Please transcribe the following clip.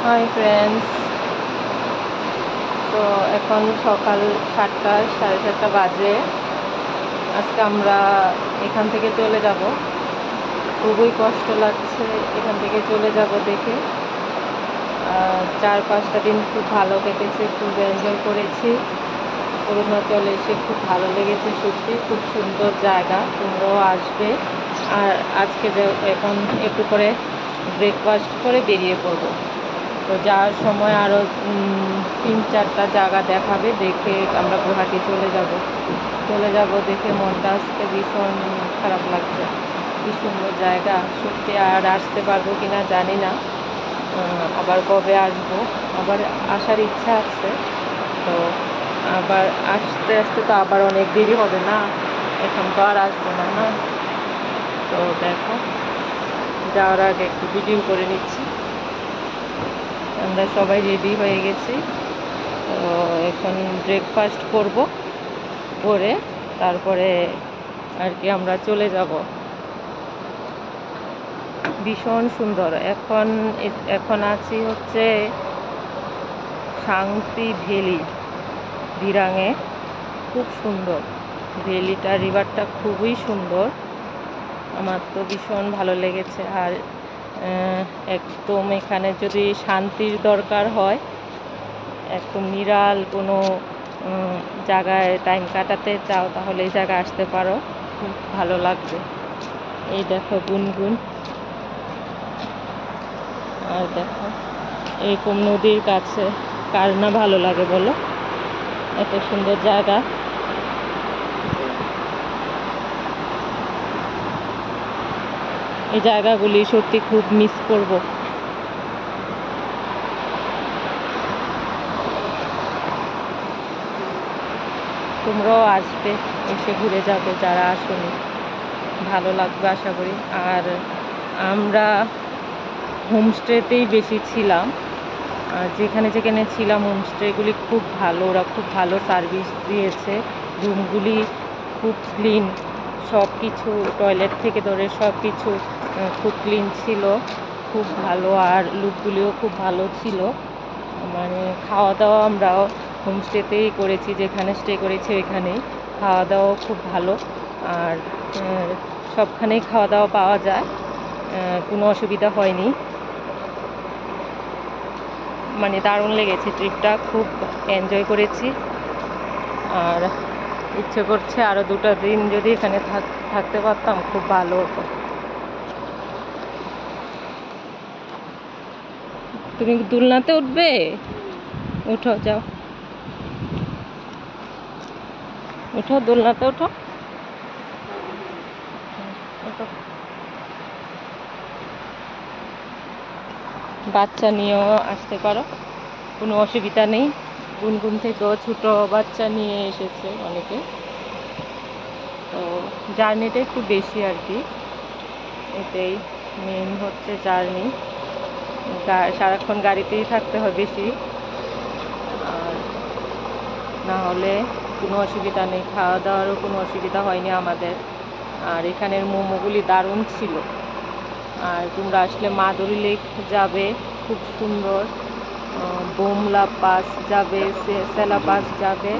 Hi friends, তো এখন সকাল 7টা, 7:30 বাজে। আজকে আমরা এখান থেকে চলে যাব। খুবই কষ্ট লাগছে এখান থেকে চলে যাব দেখে। 4-5টা দিন খুব ভালো কেটেছে, খুব এনজয় করেছি। অরুণাচলে এসে খুব ভালো লেগেছে, সত্যি খুব সুন্দর জায়গা। তোমরাও আসবে। আর আজকে এখন একটু করে ব্রেকফাস্ট করে বেরিয়ে পড়বো। তো যাওয়ার সময় আরও 3-4টা জায়গা দেখাবে, দেখে আমরা গুয়াহাটি চলে যাব। দেখে মনটা আজকে ভীষণ খারাপ লাগছে। কি সুন্দর জায়গা, সত্যি আর আসতে পারবো কিনা জানি না। আবার কবে আসবো, আবার আসার ইচ্ছা আছে। তো আবার আসতে আসতে তো আবার অনেক দেরি হবে না, এখন তো আর আসবো না। তো দেখো, যাওয়ার আগে একটু ভিডিও করে নিচ্ছি। আমরা সবাই রেডি হয়ে গেছি। তো এখন ব্রেকফাস্ট করে তারপরে আর কি আমরা চলে যাব। ভীষণ সুন্দর। এখন আছি হচ্ছে শান্তি ভ্যালি, দিরাঙে। খুব সুন্দর ভ্যালিটা, রিভারটা খুবই সুন্দর। আমার তো ভীষণ ভালো লেগেছে। আর একদম এখানে যদি শান্তির দরকার হয়, একদম নিরাল কোনো জায়গায় টাইম কাটাতে চাও, তাহলে এই জায়গায় আসতে পারো, খুব ভালো লাগবে। এই দেখো গুনগুন, আর দেখো এরকম নদীর কাছে কার না ভালো লাগে বলো, এত সুন্দর জায়গা। এই জায়গাগুলি সত্যি খুব মিস করব। তোমরাও আসবে, এসে ঘুরে যাবে যারা আসোনি, ভালো লাগবে আশা করি। আর আমরা হোমস্টেতেই বেশি ছিলাম। যেখানে যেখানে ছিলাম হোমস্টেগুলি খুব ভালো, ওরা খুব ভালো সার্ভিস দিয়েছে। রুমগুলি খুব ক্লিন, সব কিছু টয়লেট থেকে ধরে সব কিছু খুব ক্লিন ছিল, খুব ভালো। আর লুকগুলিও খুব ভালো ছিল। মানে খাওয়া দাওয়া আমরাও হোমস্টেতেই করেছি, যেখানে স্টে করেছি ওইখানেই খাওয়া দাওয়াও খুব ভালো। আর সবখানেই খাওয়া দাওয়া পাওয়া যায়, কোনো অসুবিধা হয়নি। মানে দারুণ লেগেছে ট্রিপটা, খুব এনজয় করেছি। আর ইচ্ছে করছে আরও 2টা দিন যদি এখানে থাকতে পারতাম, খুব ভালো হতো। তুমি দোলনাতে উঠবে? উঠো, যাও, উঠো, দোলনাতে উঠো। বাচ্চা নিয়েও আসতে পারো, কোনো অসুবিধা নেই। গুনগুন থেকেও ছোটো বাচ্চা নিয়ে এসেছে অনেকে। তো জার্নিটা একটু বেশি আর কি, এটাই মেন হচ্ছে জার্নি। সারাক্ষণ গাড়িতেই থাকতে হয় বেশি, আর না হলে কোনো অসুবিধা নেই। খাওয়া দাওয়ারও কোনো অসুবিধা হয়নি আমাদের। আর এখানের মোমোগুলি দারুণ ছিল। আর তোমরা আসলে মাদুরি লেক যাবে, খুব সুন্দর। বোমলা পাস যাবে, সেলা পাস যাবে,